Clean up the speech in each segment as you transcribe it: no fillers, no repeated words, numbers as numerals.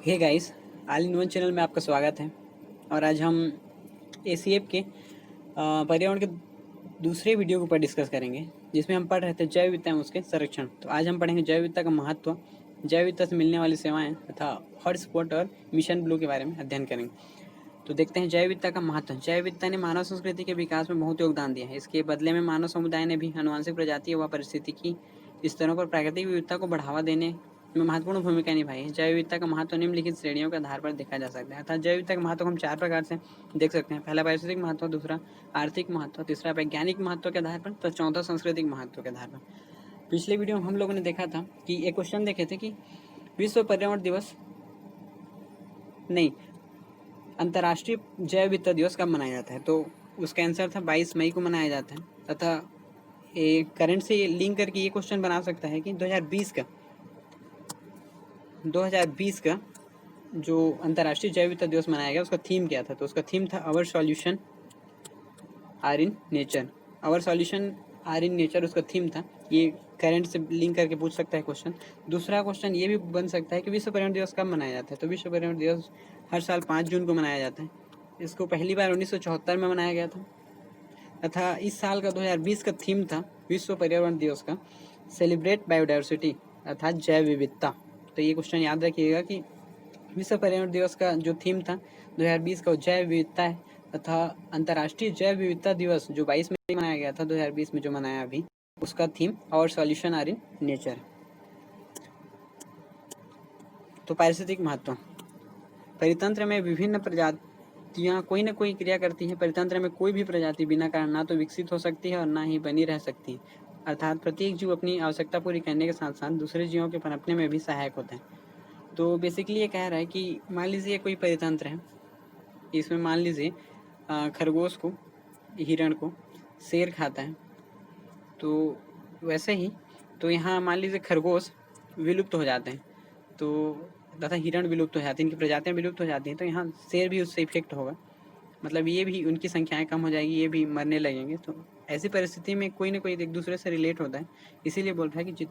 Hey guys, all in one channel में आपका स्वागत है। और आज हम एसीएफ के पर्यावरण के दूसरे वीडियो के ऊपर डिस्कस करेंगे, जिसमें हम पढ़ रहे थे जैव विविधता एवं उसके संरक्षण। तो आज हम पढ़ेंगे जैव विविधता का महत्व, जैव विविधता से मिलने वाली सेवाएं तथा हॉटस्पॉट और मिशन ब्लू के बारे में अध्ययन करेंगे। तो देखते हैं जैव विविधता का महत्व। जैव विविधता ने मानव संस्कृति के विकास में बहुत योगदान दिया है। इसके बदले में मानव समुदाय ने भी आनुवंशिक प्रजाति व पारिस्थितिकी स्तरों पर प्राकृतिक विविधता को बढ़ावा देने में महत्वपूर्ण भूमिका निभाई है। जैव विविधता का महत्व निम्नलिखित श्रेणियों के आधार पर देखा जा सकता है। अर्थात जैव विविधता के महत्व को हम 4 प्रकार से देख सकते हैं। पहला पारिस्थितिक महत्व, दूसरा आर्थिक महत्व, तीसरा वैज्ञानिक महत्व के आधार पर, तो चौथा सांस्कृतिक महत्व के आधार पर। पिछले वीडियो में हम लोगों ने देखा था कि एक क्वेश्चन देखे थे कि विश्व पर्यावरण दिवस नहीं, अंतर्राष्ट्रीय जैव विविधता दिवस कब मनाया जाता है। तो उसका आंसर था 22 मई को मनाया जाता है। तथा करंट से लिंक करके ये क्वेश्चन बना सकता है कि 2020 का जो अंतर्राष्ट्रीय जैव विविधता दिवस मनाया गया उसका थीम क्या था। तो उसका थीम था our solution are in nature. Our solution are in nature उसका थीम था। ये करंट से लिंक करके पूछ सकता है क्वेश्चन। दूसरा क्वेश्चन ये भी बन सकता है कि विश्व पर्यावरण दिवस कब मनाया जाता है। तो विश्व पर्यावरण दिवस हर साल 5 जून को मनाया जाता है। इसको पहली बार 1974 में मनाया गया था। तथा इस साल का 2020 का थीम था विश्व पर्यावरण दिवस का सेलिब्रेट बायोडाइवर्सिटी अर्थात जैव विविधता। तो ये क्वेश्चन याद रखिएगा कि विश्व पर्यावरण दिवस का जो थीम था 2020 का जैव विविधता है। तथा अंतर्राष्ट्रीय जैव विविधता दिवस जो 22 में मनाया गया था 2020 में जो मनाया अभी, उसका theme our solution are in nature. तो पारिस्थितिक महत्व, परितंत्र में विभिन्न प्रजातियां कोई न कोई क्रिया करती है। परितंत्र में कोई भी प्रजाति बिना कारण ना तो विकसित हो सकती है और ना ही बनी रह सकती है। अर्थात प्रत्येक जीव अपनी आवश्यकता पूरी करने के साथ साथ दूसरे जीवों के पनपने में भी सहायक होते हैं। तो बेसिकली ये कह रहा है कि मान लीजिए कोई परितंत्र है, इसमें मान लीजिए खरगोश को, हिरण को शेर खाता है। तो वैसे ही तो यहाँ मान लीजिए खरगोश विलुप्त हो जाते हैं तो तथा हिरण विलुप्त हो जाती है, इनकी प्रजातियाँ विलुप्त हो जाती हैं, तो यहाँ शेर भी उससे इफेक्ट होगा। मतलब ये भी उनकी संख्याएं कम हो जाएगी, ये भी मरने लगेंगे। तो ऐसी परिस्थिति में कोई ना कोई एक दूसरे से रिलेट होता है। इसीलिए बोल रहा है कि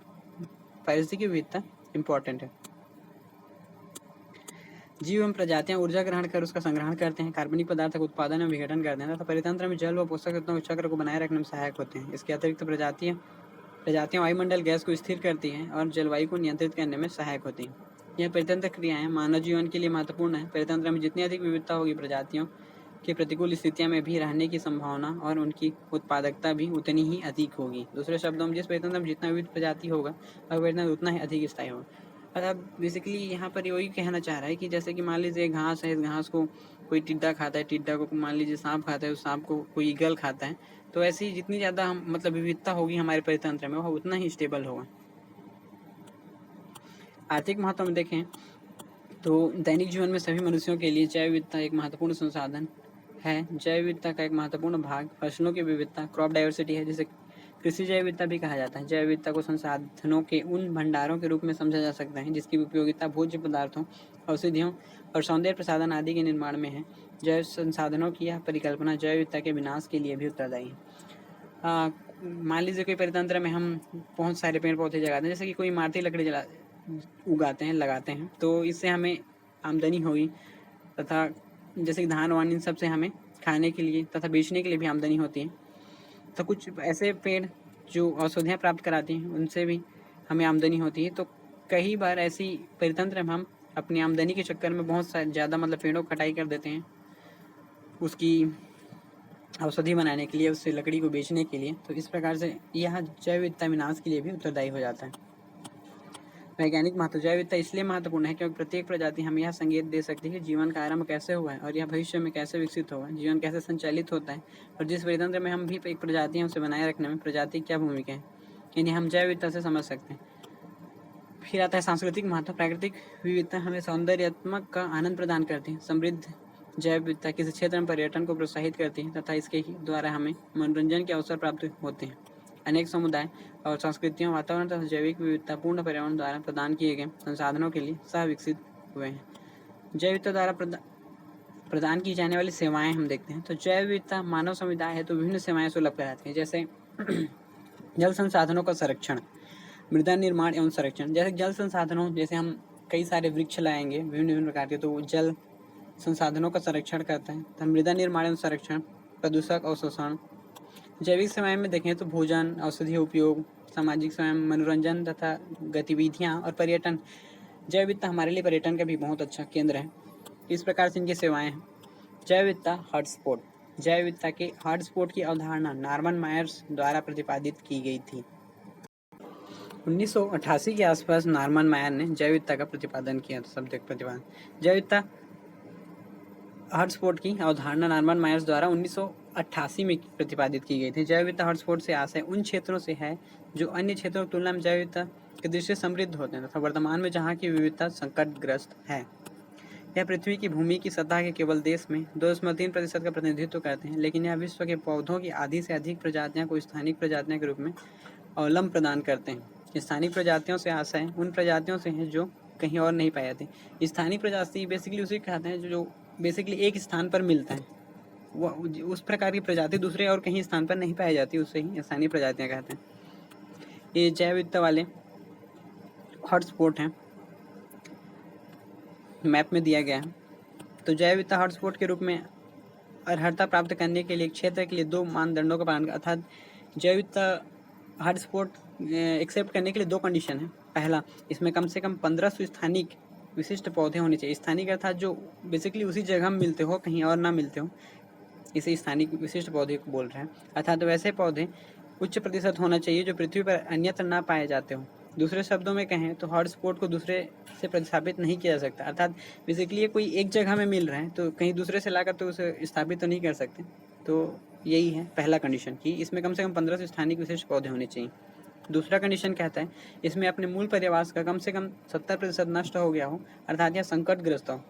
पारिस्थितिक विविधता इम्पॉर्टेंट है। जीव एवं प्रजातियां ऊर्जा ग्रहण कर उसका संग्रहण करते हैं, कार्बनिक पदार्थ का उत्पादन एवं विघटन करते हैं तथा परितंत्र में जल व पोषक तत्वों के चक्र को बनाए रखने में सहायक होते हैं। इसके अतिरिक्त प्रजातियां वायुमंडल गैस को स्थिर करती हैं और जलवायु को नियंत्रित करने में सहायक होती हैं। यह परितंत्र क्रियाएं मानव जीवन के लिए महत्वपूर्ण है। परितंत्र में जितनी अधिक विविधता होगी, प्रजातियों की प्रतिकूल स्थितियों में भी रहने की संभावना और उनकी उत्पादकता भी उतनी ही अधिक होगी। दूसरे शब्दों में जिस परितंत्र में जितना विविध प्रजाति होगा, वह परितंत्र उतना ही अधिक स्थायी होगा। अर्थात बेसिकली यहाँ पर वही कहना चाह रहा है कि जैसे कि मान लीजिए घास है, इस घास को कोई टिड्डा खाता है, टिड्डा को मान लीजिए सांप खाता है, उस सांप को कोई ईगल खाता है। तो ऐसी जितनी ज़्यादा हम मतलब विविधता होगी हमारे परितंत्र में, वह उतना ही स्टेबल होगा। आर्थिक महत्व में देखें तो दैनिक जीवन में सभी मनुष्यों के लिए जैव विविधता एक महत्वपूर्ण संसाधन है। जैव विविधता का एक महत्वपूर्ण भाग फसलों की विविधता, क्रॉप डाइवर्सिटी है, जिसे कृषि जैव विविधता भी कहा जाता है। जैव विविधता को संसाधनों के उन भंडारों के रूप में समझा जा सकता है जिसकी उपयोगिता भोज्य पदार्थों, औषधियों और सौंदर्य प्रसाधन आदि के निर्माण में है। जैव संसाधनों की यह परिकल्पना जैव विविधता के विनाश के लिए भी उत्तरदायी है। मान लीजिए कोई परितंत्र में हम बहुत सारे पेड़ पौधे जगाते हैं, जैसे कि कोई इमारती लकड़ी उगाते हैं, लगाते हैं, तो इससे हमें आमदनी होगी। तथा जैसे कि धान वान इन सब से हमें खाने के लिए तथा बेचने के लिए भी आमदनी होती है। तो कुछ ऐसे पेड़ जो औषधियाँ प्राप्त कराती हैं, उनसे भी हमें आमदनी होती है। तो कई बार ऐसी परितंत्र में हम अपनी आमदनी के चक्कर में बहुत ज़्यादा मतलब पेड़ों को कटाई कर देते हैं उसकी औषधि बनाने के लिए, उससे लकड़ी को बेचने के लिए। तो इस प्रकार से यह जैव विविधता विनाश के लिए भी उत्तरदायी हो जाता है। वैज्ञानिक महत्व, जैव विविधता इसलिए महत्वपूर्ण है क्योंकि प्रत्येक प्रजाति हमें यह संकेत दे सकती है कि जीवन का आरंभ कैसे हुआ है और यह भविष्य में कैसे विकसित होगा, जीवन कैसे संचालित होता है और जिस परितंत्र में हम भी एक प्रजाति है उसे बनाए रखने में प्रजाति क्या भूमिका है, इन्हें हम जैव विविधता से समझ सकते हैं। फिर आता है सांस्कृतिक महत्व, प्राकृतिक विविधता हमें सौंदर्यात्मक का आनंद प्रदान करती है। समृद्ध जैव विविधता किसी क्षेत्र में पर्यटन को प्रोत्साहित करती है तथा इसके द्वारा हमें मनोरंजन के अवसर प्राप्त होते हैं। अनेक समुदाय और संस्कृतियों, वातावरण तथा जैविक विविधतापूर्ण पर्यावरण द्वारा प्रदान किए गए संसाधनों के लिए सह विकसित हुए हैं। जैव विविधता द्वारा प्रदान की जाने वाली सेवाएं हम देखते हैं। तो जैव विविधता मानव समुदाय है तो विभिन्न सेवाएं सुलभ कराती है, जैसे जल संसाधनों का संरक्षण, मृदा निर्माण एवं संरक्षण। जैसे जल संसाधनों, जैसे हम कई सारे वृक्ष लगाएंगे विभिन्न विभिन्न प्रकार के, तो वो जल संसाधनों का संरक्षण करता है तथा मृदा निर्माण एवं संरक्षण, प्रदूषक अवशोषण। जैविक सेवाएं में देखें तो भोजन, औषधीय उपयोग, सामाजिक सेवाएं, मनोरंजन तथा गतिविधियां और पर्यटन। जैव विविधता हमारे लिए पर्यटन का भी बहुत अच्छा केंद्र है। इस प्रकार से इनकी सेवाएं हैं। जैव विविधता हॉटस्पॉट। जैव विविधता के हॉटस्पॉट की अवधारणा नॉर्मन मायर्स द्वारा प्रतिपादित की गई थी। 1988 के आसपास नॉर्मन मायर ने जैव विविधता का प्रतिपादन किया था। शब्द प्रतिपादन। जैव विविधता हॉटस्पॉट की अवधारणा नॉर्मन मायर्स द्वारा 1988 में प्रतिपादित की गई थी। जैव विविधता हॉटस्पॉट से आशय उन क्षेत्रों से है जो अन्य क्षेत्रों की तुलना में जैव विविधता की दृष्टि से समृद्ध होते हैं तथा वर्तमान में जहाँ की विविधता संकटग्रस्त है। यह पृथ्वी की भूमि की सतह के केवल देश में 2.3% का प्रतिनिधित्व करते हैं, लेकिन यह विश्व के पौधों की आधी से अधिक प्रजातियों को स्थानिक प्रजातियों के रूप में अवलंब प्रदान करते हैं। स्थानिक प्रजातियों से आशय उन प्रजातियों से है जो कहीं और नहीं पाई जाती। स्थानिक प्रजाति बेसिकली उसे कहते हैं जो बेसिकली एक स्थान पर मिलता है, वो उस प्रकार की प्रजाति दूसरे और कहीं स्थान पर नहीं पाई जाती, उससे ही स्थानीय प्रजातियां कहते हैं। ये जैव विविधता वाले हॉटस्पॉट हैं, मैप में दिया गया है। तो जैव विविधता हॉटस्पॉट के रूप में अर्हता प्राप्त करने के लिए क्षेत्र के लिए 2 मानदंडों का पालन, अर्थात जैव विविधता हॉटस्पॉट एक्सेप्ट करने के लिए 2 कंडीशन है। पहला, इसमें कम से कम 1500 स्थानिक विशिष्ट पौधे होने चाहिए। स्थानिक अर्थात जो बेसिकली उसी जगह में मिलते हो, कहीं और ना मिलते हो, इसे स्थानिक विशिष्ट पौधे को बोल रहे हैं। अर्थात वैसे पौधे उच्च प्रतिशत होना चाहिए जो पृथ्वी पर अन्यत्र ना पाए जाते हो। दूसरे शब्दों में कहें तो हॉटस्पॉट को दूसरे से प्रतिस्थापित नहीं किया जा सकता। अर्थात बेसिकली ये कोई एक जगह में मिल रहा है तो कहीं दूसरे से लाकर तो उसे स्थापित तो नहीं कर सकते। तो यही है पहला कंडीशन कि इसमें कम से कम 15 स्थानिक विशिष्ट पौधे होने चाहिए। दूसरा कंडीशन कहता है इसमें अपने मूल पर्यावास का कम से कम 70% नष्ट हो गया हो, अर्थात यह संकटग्रस्त हो।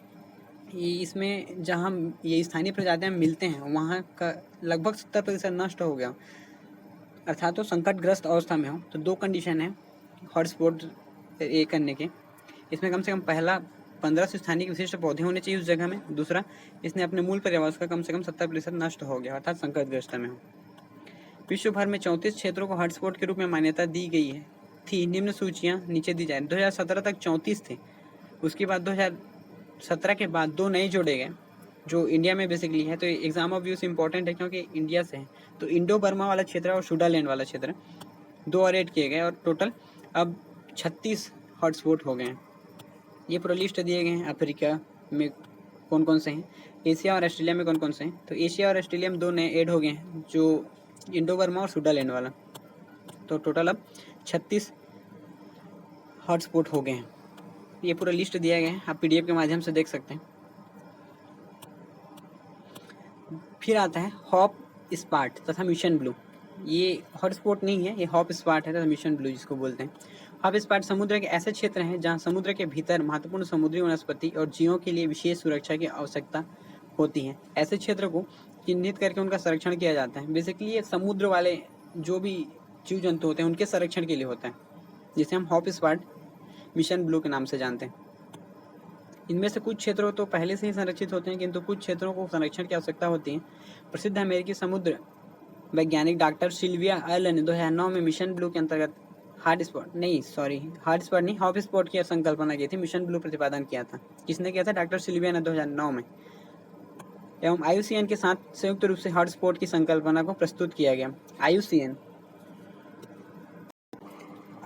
इसमें जहाँ ये स्थानीय प्रजातियाँ मिलते हैं वहाँ का लगभग 70% नष्ट हो गया, अर्थात तो संकटग्रस्त अवस्था में हो। तो 2 कंडीशन है हॉटस्पॉट ये करने के। इसमें कम से कम पहला 15 स्थानिक विशिष्ट पौधे होने चाहिए उस जगह में। दूसरा, इसने अपने मूल पर्यावास का कम से कम 70% नष्ट हो गया, अर्थात संकटग्रस्त में हो। विश्व भर में 34 क्षेत्रों को हॉटस्पॉट के रूप में मान्यता दी गई है थी। निम्न सूचियाँ नीचे दी जाए। 2017 तक 34 थे, उसके बाद 2017 के बाद 2 नए जोड़े गए जो इंडिया में बेसिकली है। तो एग्जाम ऑफ व्यूज इंपॉर्टेंट है क्योंकि इंडिया से है। तो इंडो बर्मा वाला क्षेत्र और सुडालैंड वाला क्षेत्र 2 और ऐड किए गए और टोटल अब 36 हॉटस्पॉट हो गए हैं। ये पूरा लिस्ट दिए गए हैं। अफ्रीका में कौन कौन से हैं, एशिया और ऑस्ट्रेलिया में कौन कौन से हैं। तो एशिया और ऑस्ट्रेलिया में 2 नए ऐड हो गए हैं, जो इंडो बर्मा और सुडालैंड वाला। तो टोटल अब 36 हॉटस्पॉट हो गए हैं। ये पूरा लिस्ट दिया गया है, आप PDF के माध्यम से देख सकते हैं। फिर आता है हॉप स्पॉट तथा मिशन ब्लू। ये हॉटस्पॉट नहीं है, ये हॉप स्पॉट है तथा मिशन ब्लू जिसको बोलते हैं। हॉप स्पॉट समुद्र के ऐसे क्षेत्र हैं जहां समुद्र के भीतर महत्वपूर्ण समुद्री वनस्पति और जीवों के लिए विशेष सुरक्षा की आवश्यकता होती है। ऐसे क्षेत्र को चिन्हित करके उनका संरक्षण किया जाता है। बेसिकली ये समुद्र वाले जो भी जीव जंतु होते हैं उनके संरक्षण के लिए होता है, जिसे हम हॉप स्पॉट मिशन ब्लू के नाम से जानते हैं। इनमें से कुछ क्षेत्रों तो पहले से ही संरक्षित होते हैं, किंतु कुछ क्षेत्रों को संरक्षण की आवश्यकता होती है। प्रसिद्ध अमेरिकी समुद्र वैज्ञानिक डॉक्टर सिल्विया अर्ल ने 2009 में मिशन ब्लू के अंतर्गत हार्ड स्पॉट नहीं हॉप स्पॉट की संकल्पना की थी। मिशन ब्लू प्रतिपादन किया था। किसने किया था? डॉक्टर सिल्विया ने 2009 में। एवं IUCN के साथ संयुक्त रूप से हॉटस्पॉट की संकल्पना को प्रस्तुत किया गया।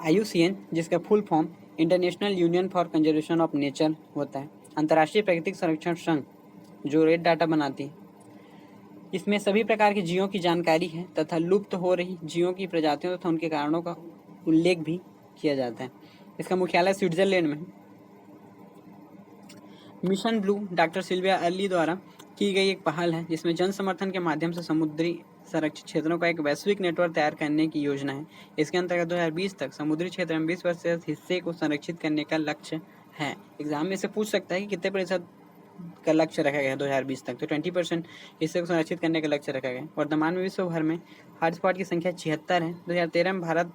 IUCN जिसका full form international union for conservation of nature होता है, अंतर्राष्ट्रीय प्राकृतिक संरक्षण संघ, जो रेड डाटा बनाती है। इसमें सभी प्रकार के जीवों की जानकारी है तथा लुप्त हो रही जीवों की प्रजातियों तथा उनके कारणों का उल्लेख भी किया जाता है। इसका मुख्यालय स्विट्जरलैंड में है। Mission Blue doctor Sylvia Earle द्वारा की गई एक पहल है जिसमें जन समर्थन के माध्यम से समुद्री संरक्षित क्षेत्रों का एक वैश्विक नेटवर्क तैयार करने की योजना है। इसके अंतर्गत 2020 तक समुद्री क्षेत्र में 20% हिस्से को संरक्षित करने का लक्ष्य है। एग्जाम में से पूछ सकता है कि कितने प्रतिशत का लक्ष्य रखा गया है 2020 तक, तो 20% हिस्से को संरक्षित करने का लक्ष्य रखा गया है। वर्तमान में विश्व भर में हॉटस्पॉट की संख्या 76 है। 2013 में भारत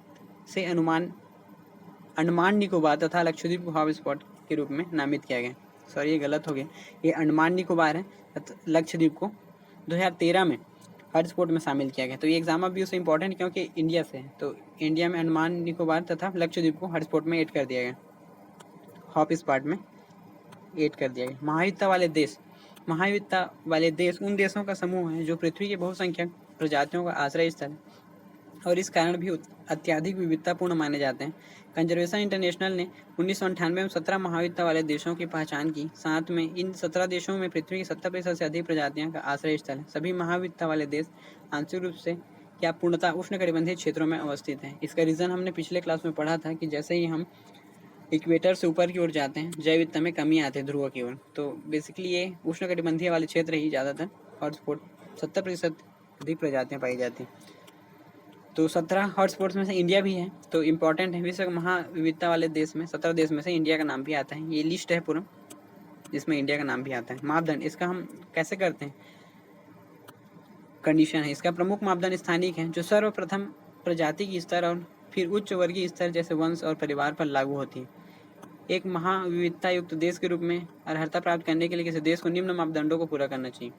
से अंडमान निकोबार तथा लक्षद्वीप को हॉटस्पॉट के रूप में नामित किया गया। सॉरी, ये गलत हो गया, ये अंडमान निकोबार है, लक्षद्वीप को 2013 में हॉटस्पॉट में शामिल किया गया। तो ये एग्जाम ऑफ व्यू से इंपॉर्टेंट क्योंकि इंडिया से है, तो इंडिया में अंडमान निकोबार तथा लक्षद्वीप को हॉटस्पॉट में ऐड कर दिया गया। हॉप इस पार्ट में ऐड कर दिया गया। महाविविधता वाले देश उन देशों का समूह है जो पृथ्वी के बहुसंख्यक प्रजातियों का आश्रय स्थल है और इस कारण भी अत्यधिक विविधतापूर्ण माने जाते हैं। कंजर्वेशन इंटरनेशनल ने 1998 में 17 महाविविधता वाले देशों की पहचान की। साथ में इन 17 देशों में पृथ्वी की 70% से अधिक प्रजातियों का आश्रय स्थल है। सभी महाविविधता वाले देश आंशिक रूप से या पूर्णतः उष्णकटिबंधीय क्षेत्रों में अवस्थित हैं। इसका रीज़न हमने पिछले क्लास में पढ़ा था कि जैसे ही हम इक्वेटर से ऊपर की ओर जाते हैं जैव विविधता में कमी आती है ध्रुव की ओर। तो बेसिकली ये उष्णकटिबंधीय वाले क्षेत्र ही ज़्यादातर हॉटस्पॉट 70% अधिक प्रजातियाँ पाई जाती हैं। तो 17 हॉटस्पॉट्स में से इंडिया भी है, तो इम्पॉर्टेंट है। विश्व महाविविधता वाले देश में 17 देश में से इंडिया का नाम भी आता है। ये लिस्ट है पूरा जिसमें इंडिया का नाम भी आता है। मापदंड इसका हम कैसे करते हैं, कंडीशन है। इसका प्रमुख मापदंड स्थानिक है जो सर्वप्रथम प्रजाति की स्तर और फिर उच्च वर्गीय स्तर जैसे वंश और परिवार पर लागू होती है। एक महाविविधता युक्त देश के रूप में अर्हता प्राप्त करने के लिए किसी देश को निम्न मापदंडों को पूरा करना चाहिए।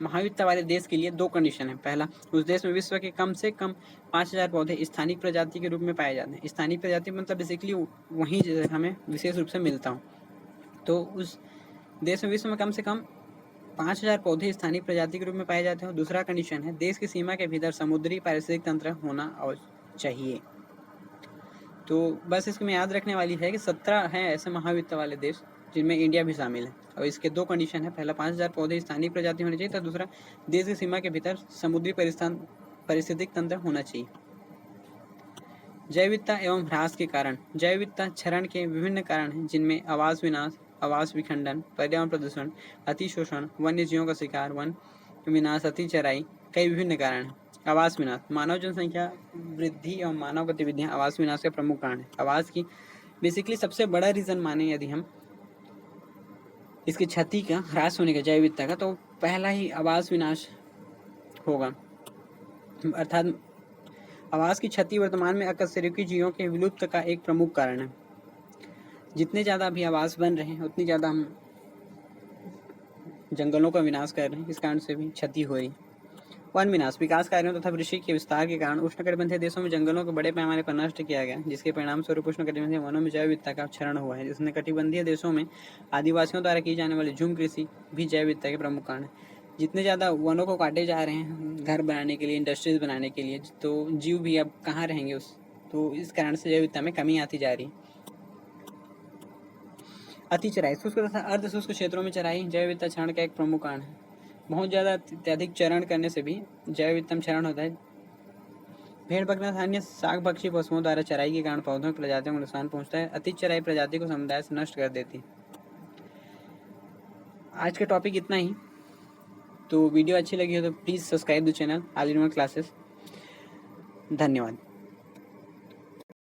महाविविधता वाले देश के लिए 2 कंडीशन है। पहला, उस देश में विश्व के कम से कम 5000 पौधे स्थानिक प्रजाति के रूप में पाए जाते हैं। स्थानिक प्रजाति मतलब बेसिकली वहीं हमें विशेष रूप से मिलता हो। तो उस देश में विश्व में कम से कम 5000 पौधे स्थानिक प्रजाति के रूप में पाए जाते हैं। दूसरा कंडीशन है, देश की सीमा के भीतर समुद्री पारिस्थितिक तंत्र होना चाहिए। तो बस इसमें याद रखने वाली है कि 17 हैं ऐसे महाविविधता वाले देश जिनमें इंडिया भी शामिल है। और इसके 2 कंडीशन है। पहला, 5000 पौधे स्थानीय प्रजाति होनी चाहिए, तो दूसरा, देश की सीमा के भीतर समुद्री पारिस्थितिक तंत्र होना चाहिए। जैव विविधता एवं ह्रास के कारण। जैव विविधता क्षरण के विभिन्न कारण हैं जिनमें आवास विनाश, आवास विखंडन, पर्यावरण प्रदूषण, अतिशोषण, वन्य जीवों का शिकार, वन विनाश, अति चराई, कई विभिन्न कारण हैं। आवास विनाश, मानव जनसंख्या वृद्धि एवं मानव गतिविधियां आवास विनाश का प्रमुख कारण है। आवास की बेसिकली सबसे बड़ा रीजन माने यदि हम इसकी क्षति का ह्रास होने का जैव विविधता का, तो पहला ही आवास विनाश होगा। अर्थात आवास की क्षति वर्तमान में अकशेरुकी जीवों के विलुप्त का एक प्रमुख कारण है। जितने ज़्यादा अभी आवास बन रहे हैं उतनी ज़्यादा हम जंगलों का विनाश कर रहे हैं, इस कारण से भी क्षति हो रही है। वन विनाश, विकास कार्यों तथा कृषि के विस्तार के कारण उष्णकटिबंधीय देशों में जंगलों को बड़े पैमाने पर नष्ट किया गया, जिसके परिणाम स्वरूप उष्णकटिबंधीय वनों में जैव विविधता का क्षरण हुआ है। इसने कटिबंधीय देशों में आदिवासियों द्वारा की जाने वाली झूम कृषि भी जैव विविधता के प्रमुख कारण है। जितने ज़्यादा वनों को काटे जा रहे हैं घर बनाने के लिए, इंडस्ट्रीज बनाने के लिए, तो जीव भी अब कहाँ रहेंगे तो इस कारण से जैव विविधता में कमी आती जा रही है। अति चराई, शुष्क तथा अर्ध शुष्क क्षेत्रों में चराई जैव विविधता क्षरण का एक प्रमुख कारण है। बहुत ज़्यादा अत्यधिक चरण करने से भी जैव विविधता क्षरण होता है। भेड़ बकरा अन्य शाक भक्षी पशुओं द्वारा चराई के कारण पौधों की प्रजातियों को नुकसान पहुंचता है। अति चराई प्रजाति को समुदाय से नष्ट कर देती है। आज का टॉपिक इतना ही। तो वीडियो अच्छी लगी हो तो please subscribe the channel all in one classes. धन्यवाद।